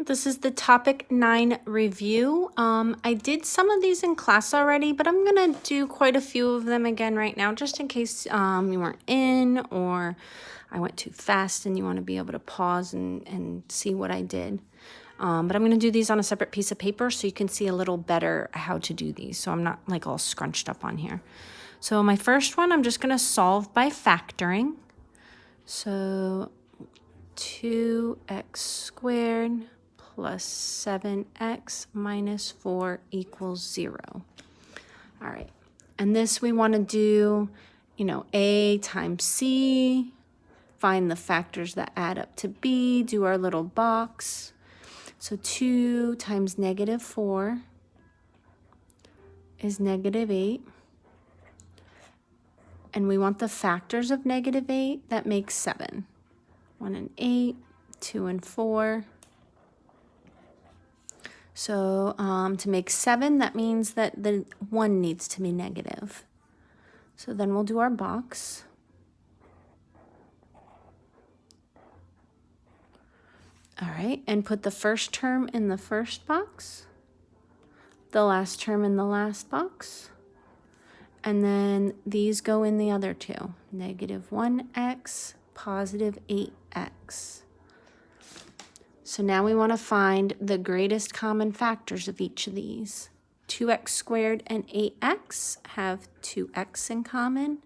This is the topic 9 review. I did some of these in class already, but I'm going to do quite a few of them again right now, just in case you weren't in or I went too fast and you want to be able to pause and see what I did. But I'm going to do these on a separate piece of paper so you can see a little better how to do these, so I'm not like all scrunched up on here. So my first one, I'm just going to solve by factoring. So 2x squared plus 7x minus 4 equals 0. All right, and this we want to do, a times c, find the factors that add up to b, do our little box. So 2 times negative 4 is negative 8. And we want the factors of negative 8, that makes 7. 1 and 8, 2 and 4. So to make 7, that means that the 1 needs to be negative. So then we'll do our box. All right, and put the first term in the first box, the last term in the last box, and then these go in the other two, negative 1x, positive 8x. So now we want to find the greatest common factors of each of these. 2x squared and 8x have 2x in common.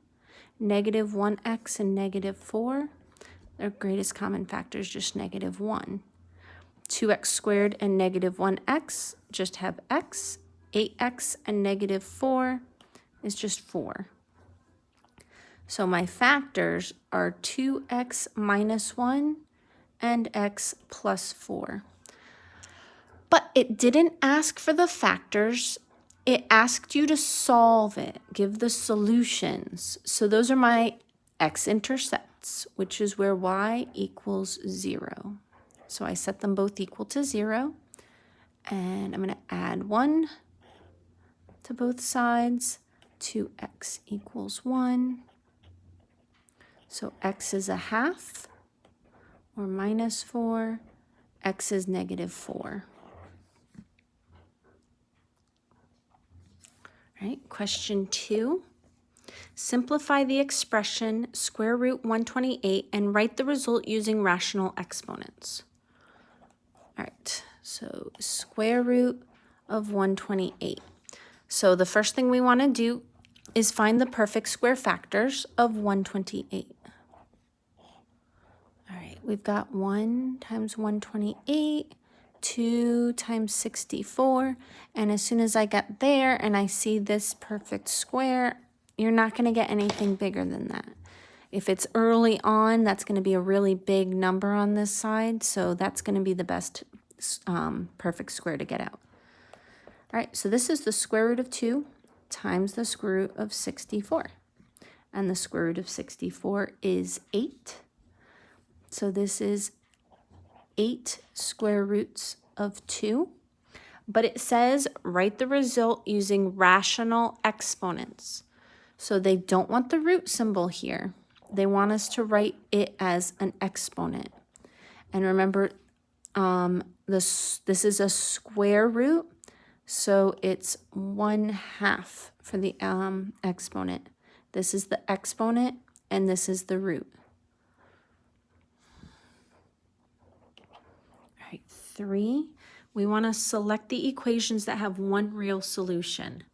Negative 1x and negative 4, their greatest common factor is just negative 1. 2x squared and negative 1x just have x. 8x and negative 4 is just 4. So my factors are 2x minus 1 and x plus 4. But it didn't ask for the factors. It asked you to solve it, give the solutions. So those are my x-intercepts, which is where y equals 0. So I set them both equal to 0. And I'm going to add 1 to both sides. 2x equals 1. So x is a half, or minus 4. X is negative 4. All right, question 2. Simplify the expression square root 128 and write the result using rational exponents. All right, so square root of 128. So the first thing we want to do is find the perfect square factors of 128. All right, we've got 1 times 128, 2 times 64, and as soon as I get there and I see this perfect square, you're not going to get anything bigger than that. If it's early on, that's going to be a really big number on this side, so that's going to be the best perfect square to get out. All right, so this is the square root of 2 times the square root of 64. And the square root of 64 is 8. So this is 8 square roots of 2. But it says write the result using rational exponents. So they don't want the root symbol here. They want us to write it as an exponent. And remember, this is a square root. So it's 1/2 for the exponent. This is the exponent, and this is the root. All right, 3. We want to select the equations that have one real solution.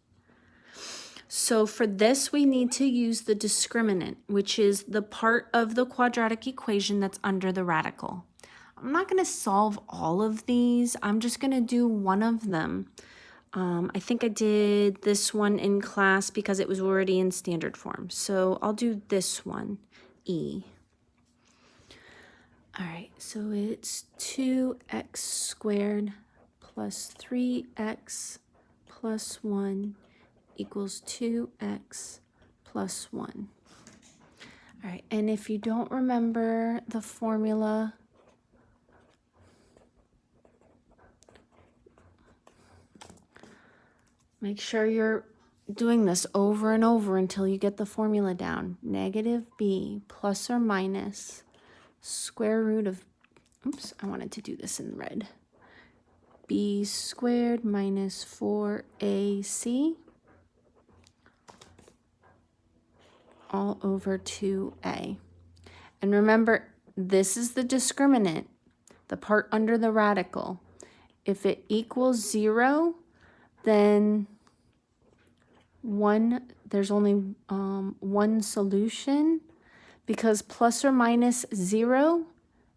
So for this, we need to use the discriminant, which is the part of the quadratic equation that's under the radical. I'm not going to solve all of these. I'm just going to do one of them. I think I did this one in class because it was already in standard form. So I'll do this one, E. All right, so it's 2x squared plus 3x plus 1 equals 2x plus 1. All right, and if you don't remember the formula, make sure you're doing this over and over until you get the formula down. Negative b plus or minus square root of, oops, I wanted to do this in red. b squared minus 4ac all over 2a. And remember, this is the discriminant, the part under the radical. If it equals 0, then there's only one solution, because plus or minus 0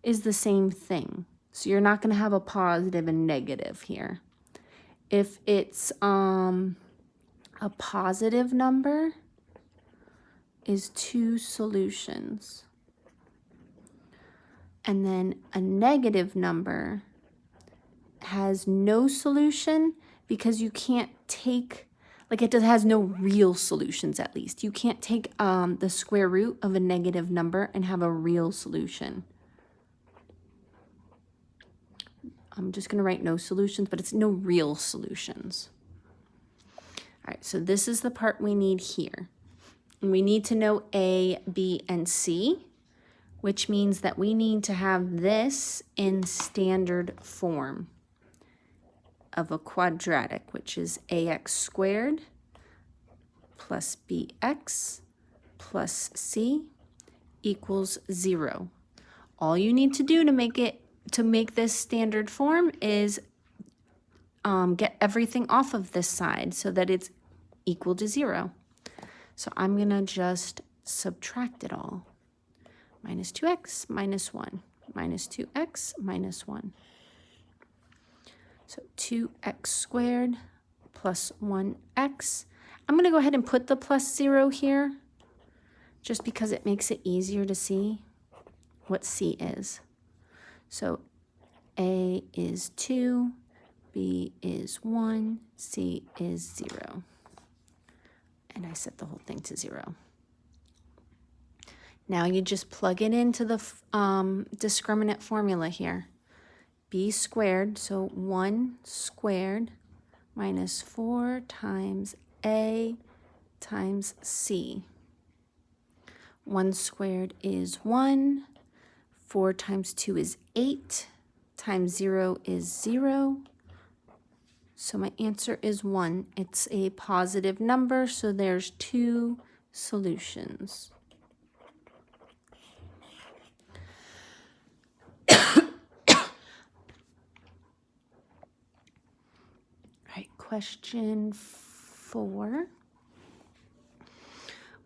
is the same thing. So you're not going to have a positive and negative here. If it's a positive number, is 2 solutions. And then a negative number has no solution, because you can't take, like, it has no real solutions, at least. You can't take the square root of a negative number and have a real solution. I'm just going to write no solutions, but it's no real solutions. All right, so this is the part we need here. And we need to know A, B, and C, which means that we need to have this in standard form of a quadratic, which is ax squared plus bx plus c equals 0. All you need to do to make this standard form is get everything off of this side so that it's equal to 0. So I'm going to just subtract it all. Minus 2x minus 1, minus 2x minus 1. So 2x squared plus 1x. I'm going to go ahead and put the plus 0 here, just because it makes it easier to see what c is. So a is 2, b is 1, c is 0. And I set the whole thing to 0. Now you just plug it into the discriminant formula here. B squared, so 1 squared minus 4 times A times C. 1 squared is 1, 4 times 2 is 8, times 0 is 0. So my answer is 1. It's a positive number, so there's 2 solutions. Question 4.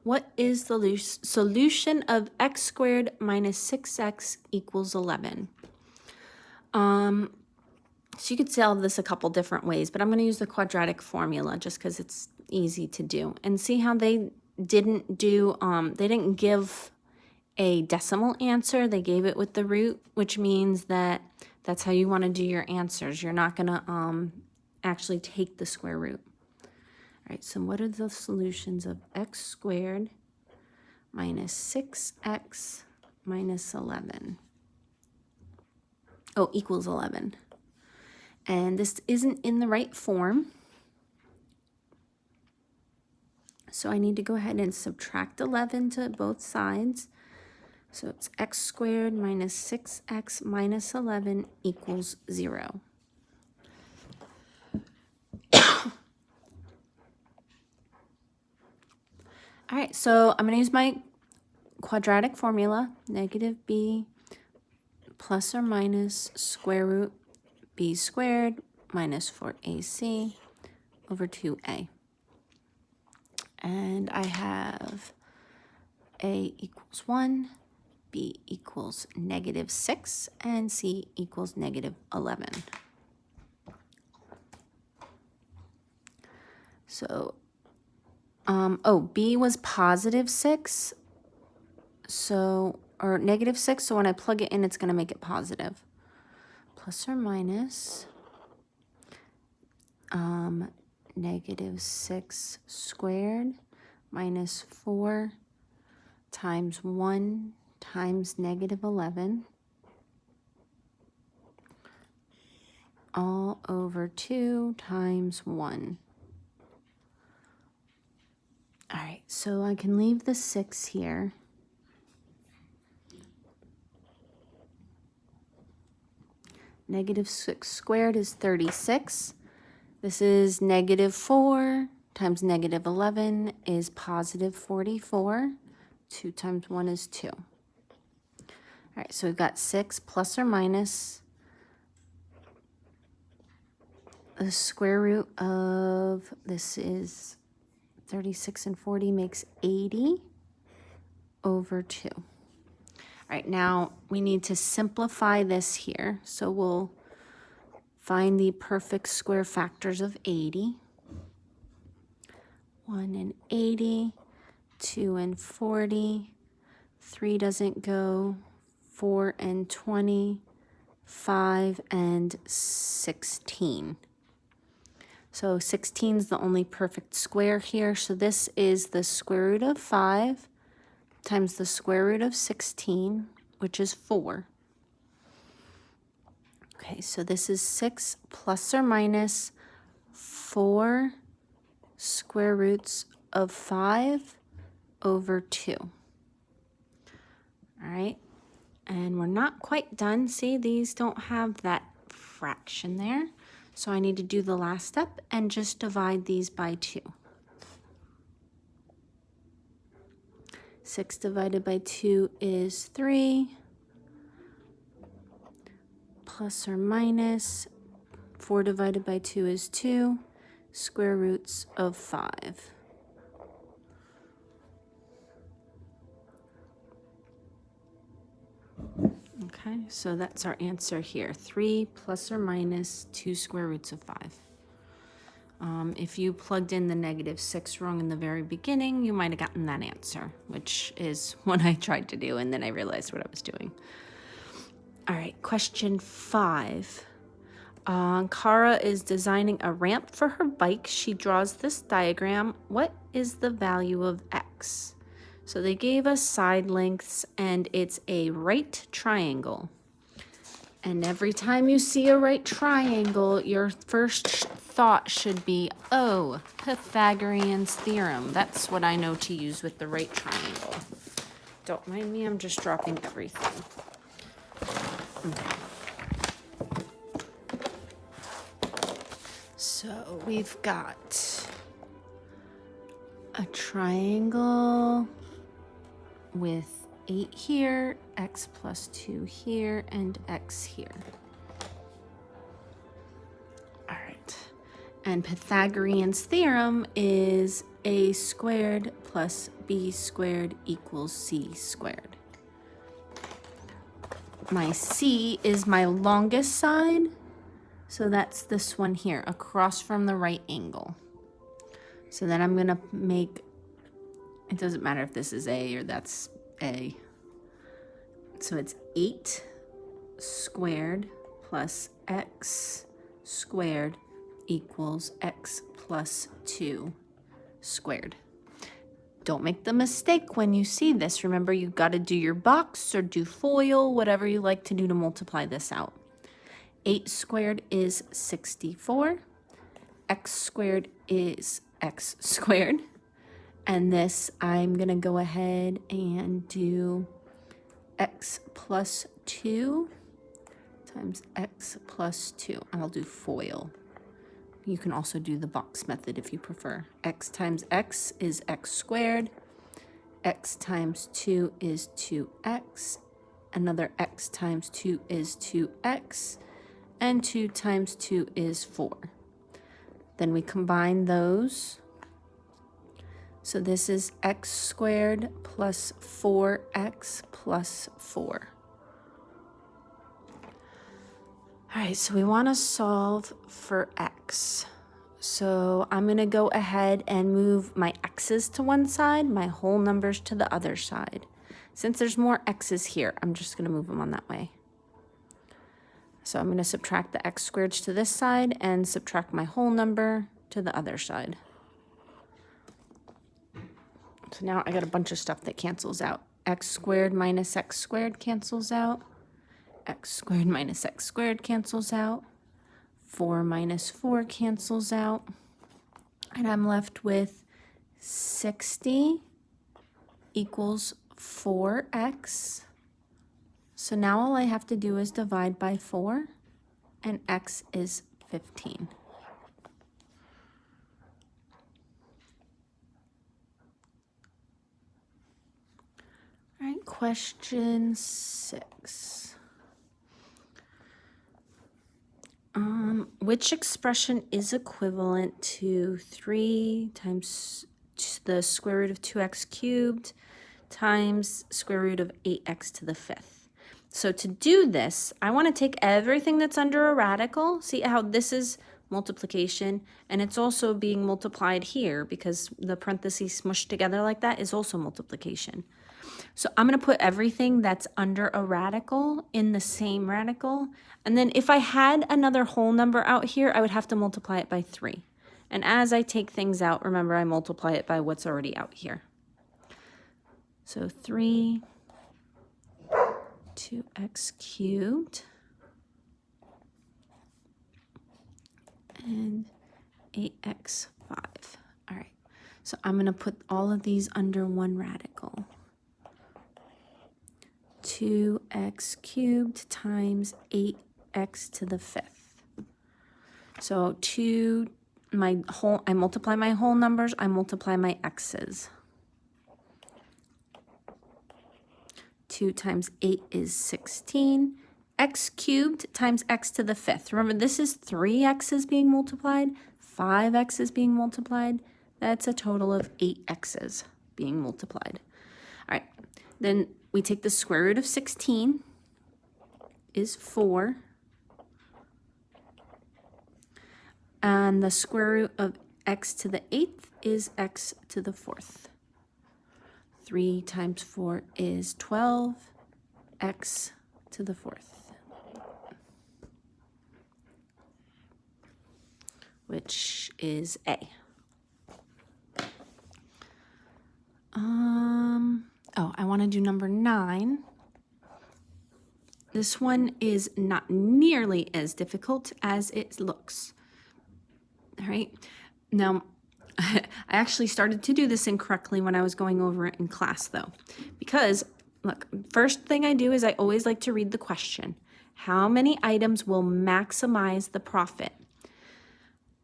What is the solution of x squared minus 6x equals 11? So you could solve this a couple different ways, but I'm going to use the quadratic formula just because it's easy to do. And see how they didn't give a decimal answer. They gave it with the root, which means that that's how you want to do your answers. You're not going to actually take the square root. All right, so what are the solutions of x squared minus 6x minus 11? Oh, equals 11. And this isn't in the right form. So I need to go ahead and subtract 11 to both sides. So it's x squared minus 6x minus 11 equals 0. All right, so I'm going to use my quadratic formula, negative b plus or minus square root b squared minus 4ac over 2a. And I have a equals 1, b equals negative 6, and c equals negative 11. So b was positive 6, or negative 6, so when I plug it in, it's going to make it positive. Plus or minus negative 6 squared minus 4 times 1 times negative 11 all over 2 times 1. All right, so I can leave the 6 here. Negative 6 squared is 36. This is negative 4 times negative 11 is positive 44. 2 times 1 is 2. All right, so we've got 6 plus or minus the square root of, this is 36 and 40 makes 80 over 2. All right, now we need to simplify this here. So we'll find the perfect square factors of 80. 1 and 80, 2 and 40, 3 doesn't go, 4 and 20, 5 and 16. So 16 is the only perfect square here. So this is the square root of 5 times the square root of 16, which is 4. Okay, so this is 6 plus or minus 4 square roots of 5 over 2. All right, and we're not quite done. See, these don't have that fraction there. So I need to do the last step and just divide these by 2. 6 divided by 2 is 3. Plus or minus 4 divided by 2 is 2. Square roots of 5. Okay, so that's our answer here. 3 plus or minus 2 square roots of 5. If you plugged in the negative 6 wrong in the very beginning, you might have gotten that answer, which is what I tried to do, and then I realized what I was doing. All right, question 5. Kara is designing a ramp for her bike. She draws this diagram. What is the value of x? So they gave us side lengths, and it's a right triangle. And every time you see a right triangle, your first thought should be, oh, Pythagorean's theorem. That's what I know to use with the right triangle. Don't mind me, I'm just dropping everything. Okay. So we've got a triangle with 8 here, x plus 2 here, and x here. All right. And Pythagorean's theorem is a squared plus b squared equals c squared. My c is my longest side, so that's this one here, across from the right angle. So then I'm gonna make, it doesn't matter if this is a or that's a. So it's 8 squared plus x squared equals x plus 2 squared. Don't make the mistake when you see this. Remember, you've got to do your box or do FOIL, whatever you like to do to multiply this out. 8 squared is 64. X squared is x squared. And this, I'm going to go ahead and do x plus 2 times x plus 2. I'll do FOIL. You can also do the box method if you prefer. X times x is x squared. X times 2 is 2x. Another x times 2 is 2x. And 2 times 2 is 4. Then we combine those. So this is x squared plus 4x plus 4. All right, so we want to solve for x. So I'm going to go ahead and move my x's to one side, my whole numbers to the other side. Since there's more x's here, I'm just going to move them on that way. So I'm going to subtract the x squareds to this side and subtract my whole number to the other side. So now I got a bunch of stuff that cancels out. X squared minus x squared cancels out. X squared minus x squared cancels out. 4 minus 4 cancels out. And I'm left with 60 equals 4x. So now all I have to do is divide by 4. and x is 15. All right, question 6. Which expression is equivalent to 3 times the square root of 2x cubed times square root of 8x to the 5th? So to do this, I want to take everything that's under a radical. See how this is multiplication, and it's also being multiplied here because the parentheses smushed together like that is also multiplication. So I'm going to put everything that's under a radical in the same radical. And then if I had another whole number out here, I would have to multiply it by 3. And as I take things out, remember I multiply it by what's already out here. So 3, 2x cubed, and 8x 5. All right, so I'm going to put all of these under one radical. 2x cubed times 8x to the 5th. So I multiply my whole numbers, I multiply my x's. 2 times 8 is 16. X cubed times x to the 5th. Remember, this is 3 x's being multiplied, 5 x's being multiplied. That's a total of 8 x's being multiplied. All right, then we take the square root of 16 is 4. And the square root of x to the 8th is x to the 4th. 3 times 4 is 12, x to the 4th, which is A. I want to do number 9. This one is not nearly as difficult as it looks. All right. Now, I actually started to do this incorrectly when I was going over it in class, though, because, look, first thing I do is I always like to read the question. How many items will maximize the profit?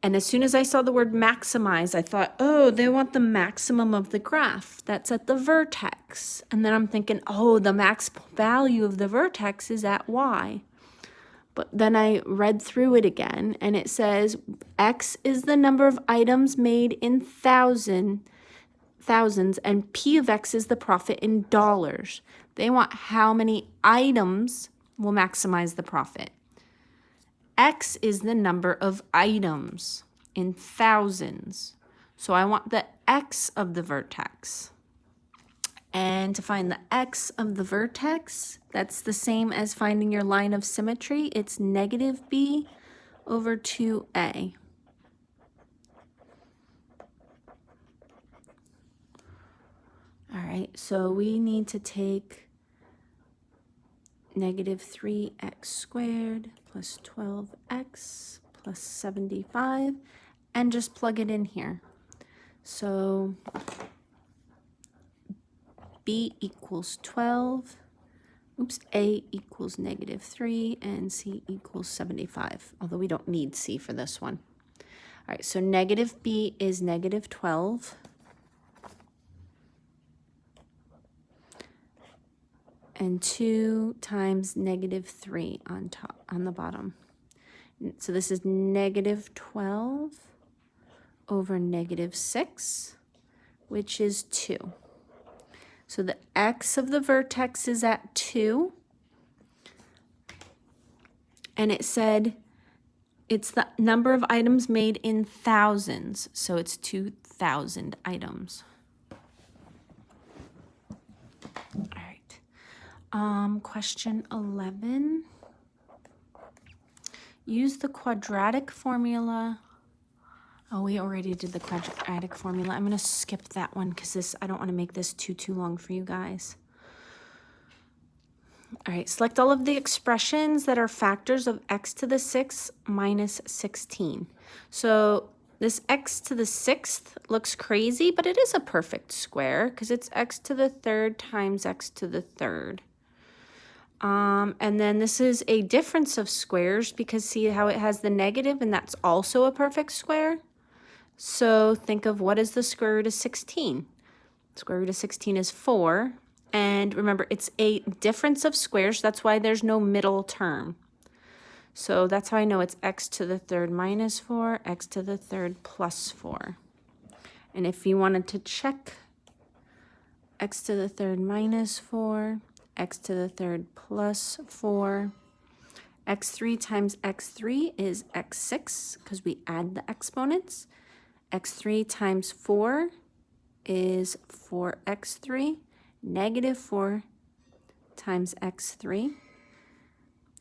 And as soon as I saw the word maximize, I thought, oh, they want the maximum of the graph. That's at the vertex. And then I'm thinking, oh, the max value of the vertex is at y. But then I read through it again, and it says x is the number of items made in thousands, and P of x is the profit in dollars. They want how many items will maximize the profit. X is the number of items in thousands. So I want the x of the vertex. And to find the x of the vertex, that's the same as finding your line of symmetry. It's negative b over 2a. All right, so we need to take negative 3x squared plus 12x plus 75 and just plug it in here. So b equals 12, a equals negative 3, and c equals 75, although we don't need c for this one. All right, so negative b is negative 12. And 2 times negative 3 on the bottom. So this is negative 12 over negative 6, which is 2. So the x of the vertex is at 2. And it said it's the number of items made in thousands. So it's 2,000 items. Question 11. Use the quadratic formula. Oh, we already did the quadratic formula. I'm going to skip that one because I don't want to make this too long for you guys. All right, select all of the expressions that are factors of x to the 6th minus 16. So this x to the 6th looks crazy, but it is a perfect square because it's x to the 3rd times x to the 3rd. And then this is a difference of squares because see how it has the negative and that's also a perfect square? So think of what is the square root of 16? Square root of 16 is 4. And remember, it's a difference of squares. That's why there's no middle term. So that's how I know it's x to the third minus 4, x to the third plus 4. And if you wanted to check x to the third minus 4, x to the third plus 4, x3 times x3 is x6 because we add the exponents. x3 times 4 is 4x3, negative 4 times x3,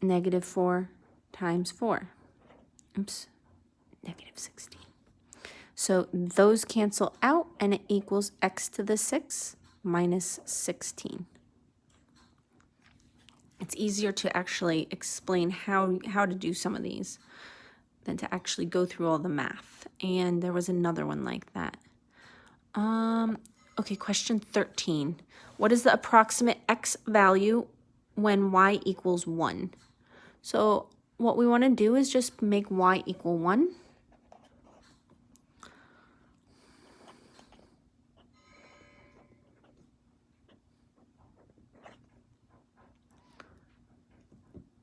negative 4 times 4. Oops, negative 16. So those cancel out and it equals x to the 6 minus 16. It's easier to actually explain how to do some of these than to actually go through all the math. And there was another one like that. Okay, question 13. What is the approximate x value when y equals 1? So what we want to do is just make y equal 1.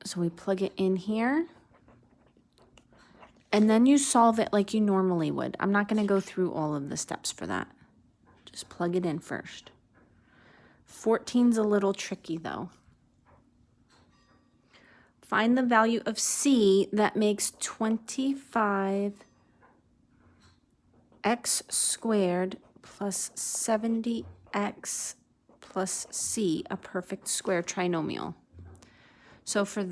So we plug it in here. And then you solve it like you normally would. I'm not going to go through all of the steps for that. Just plug it in first. 14's a little tricky though. Find the value of c that makes 25x squared plus 70x plus c a perfect square trinomial. So for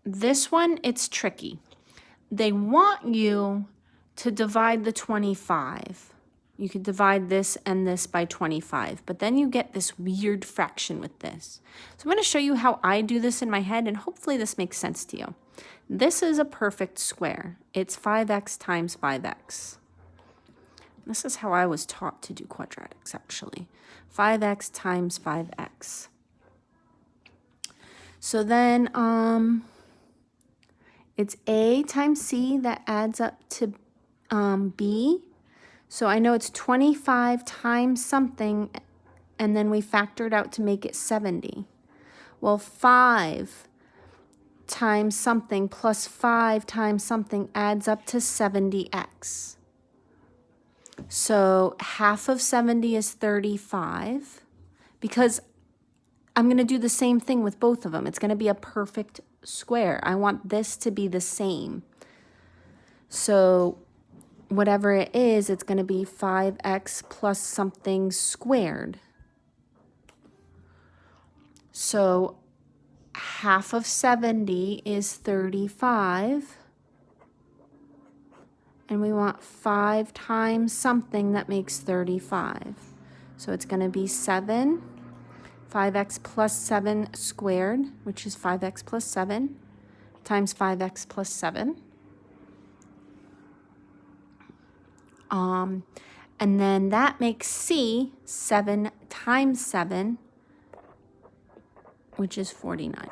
this one, it's tricky. They want you to divide the 25. You could divide this and this by 25, but then you get this weird fraction with this. So I'm going to show you how I do this in my head, and hopefully this makes sense to you. This is a perfect square. It's 5x times 5x. This is how I was taught to do quadratics, actually. 5x times 5x. So then it's a times c that adds up to b. So I know it's 25 times something, and then we factor it out to make it 70. Well, 5 times something plus 5 times something adds up to 70x. So half of 70 is 35, because I'm going to do the same thing with both of them. It's going to be a perfect square. I want this to be the same. So whatever it is, it's going to be 5x plus something squared. So half of 70 is 35. And we want 5 times something that makes 35. So it's going to be 7. 5x plus 7 squared, which is 5x plus 7, times 5x plus 7. And then that makes c 7 times 7, which is 49.